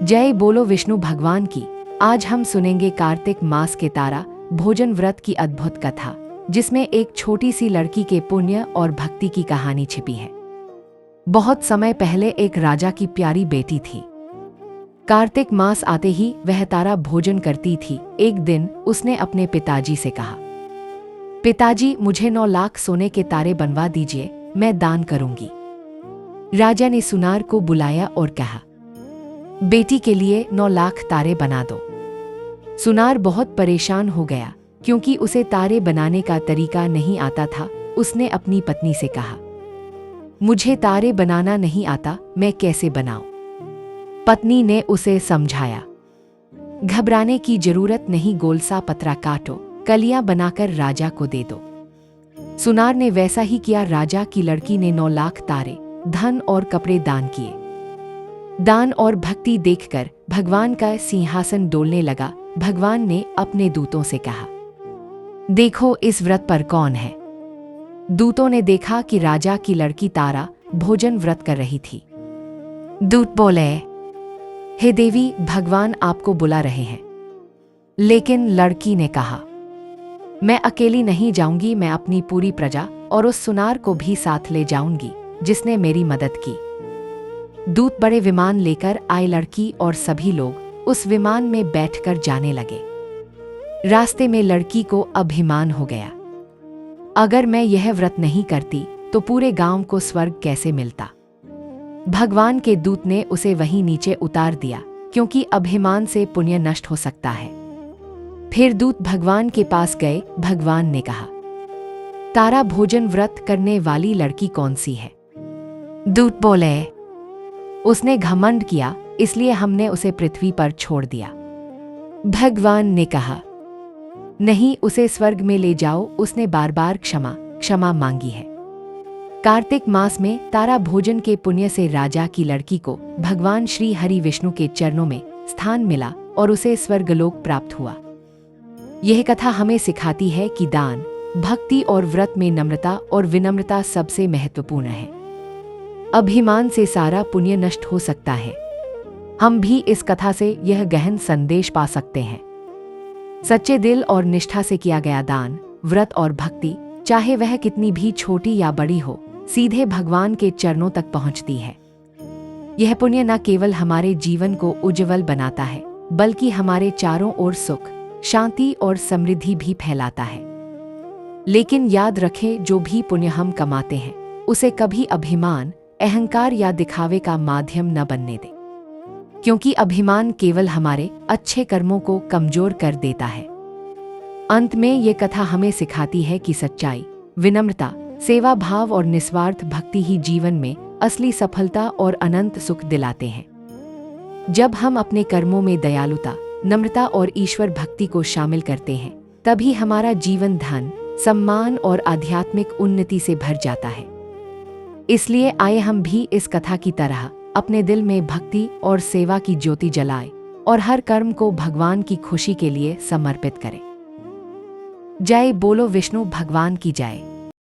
जय बोलो विष्णु भगवान की। आज हम सुनेंगे कार्तिक मास के तारा भोजन व्रत की अद्भुत कथा, जिसमें एक छोटी सी लड़की के पुण्य और भक्ति की कहानी छिपी है। बहुत समय पहले एक राजा की प्यारी बेटी थी। कार्तिक मास आते ही वह तारा भोजन करती थी। एक दिन उसने अपने पिताजी से कहा, पिताजी मुझे 9 लाख सोने के तारे बनवा दीजिए, मैं दान करूंगी। राजा ने सुनार को बुलाया और कहा, बेटी के लिए 9 लाख तारे बना दो। सुनार बहुत परेशान हो गया क्योंकि उसे तारे बनाने का तरीका नहीं आता था। उसने अपनी पत्नी से कहा, मुझे तारे बनाना नहीं आता, मैं कैसे बनाऊं? पत्नी ने उसे समझाया, घबराने की जरूरत नहीं, गोल सा पतरा काटो, कलियां बनाकर राजा को दे दो। सुनार ने वैसा ही किया। राजा की लड़की ने 9 लाख तारे, धन और कपड़े दान किए। दान और भक्ति देखकर भगवान का सिंहासन डोलने लगा। भगवान ने अपने दूतों से कहा, देखो इस व्रत पर कौन है। दूतों ने देखा कि राजा की लड़की तारा भोजन व्रत कर रही थी। दूत बोले, हे देवी, भगवान आपको बुला रहे हैं। लेकिन लड़की ने कहा, मैं अकेली नहीं जाऊंगी, मैं अपनी पूरी प्रजा और उस सुनार को भी साथ ले जाऊंगी जिसने मेरी मदद की। दूत बड़े विमान लेकर आए। लड़की और सभी लोग उस विमान में बैठकर जाने लगे। रास्ते में लड़की को अभिमान हो गया, अगर मैं यह व्रत नहीं करती तो पूरे गांव को स्वर्ग कैसे मिलता। भगवान के दूत ने उसे वहीं नीचे उतार दिया, क्योंकि अभिमान से पुण्य नष्ट हो सकता है। फिर दूत भगवान के पास गए। भगवान ने कहा, तारा भोजन व्रत करने वाली लड़की कौन सी है? दूत बोले, उसने घमंड किया, इसलिए हमने उसे पृथ्वी पर छोड़ दिया। भगवान ने कहा, नहीं, उसे स्वर्ग में ले जाओ, उसने बार बार क्षमा मांगी है। कार्तिक मास में तारा भोजन के पुण्य से राजा की लड़की को भगवान श्री हरि विष्णु के चरणों में स्थान मिला और उसे स्वर्गलोक प्राप्त हुआ। यह कथा हमें सिखाती है कि दान, भक्ति और व्रत में नम्रता और विनम्रता सबसे महत्वपूर्ण है। अभिमान से सारा पुण्य नष्ट हो सकता है। हम भी इस कथा से यह गहन संदेश पा सकते हैं। सच्चे दिल और निष्ठा से किया गया दान, व्रत और भक्ति, चाहे वह कितनी भी छोटी या बड़ी हो, सीधे भगवान के चरणों तक पहुंचती है। यह पुण्य न केवल हमारे जीवन को उज्जवल बनाता है, बल्कि हमारे चारों ओर सुख, शांति और समृद्धि भी फैलाता है। लेकिन याद रखें, जो भी पुण्य हम कमाते हैं, उसे कभी अभिमान, अहंकार या दिखावे का माध्यम न बनने दें, क्योंकि अभिमान केवल हमारे अच्छे कर्मों को कमजोर कर देता है। अंत में ये कथा हमें सिखाती है कि सच्चाई, विनम्रता, सेवा भाव और निस्वार्थ भक्ति ही जीवन में असली सफलता और अनंत सुख दिलाते हैं। जब हम अपने कर्मों में दयालुता, नम्रता और ईश्वर भक्ति को शामिल करते हैं, तभी हमारा जीवन धन, सम्मान और आध्यात्मिक उन्नति से भर जाता है। इसलिए आइए हम भी इस कथा की तरह अपने दिल में भक्ति और सेवा की ज्योति जलाएं और हर कर्म को भगवान की खुशी के लिए समर्पित करें। जय बोलो विष्णु भगवान की जय।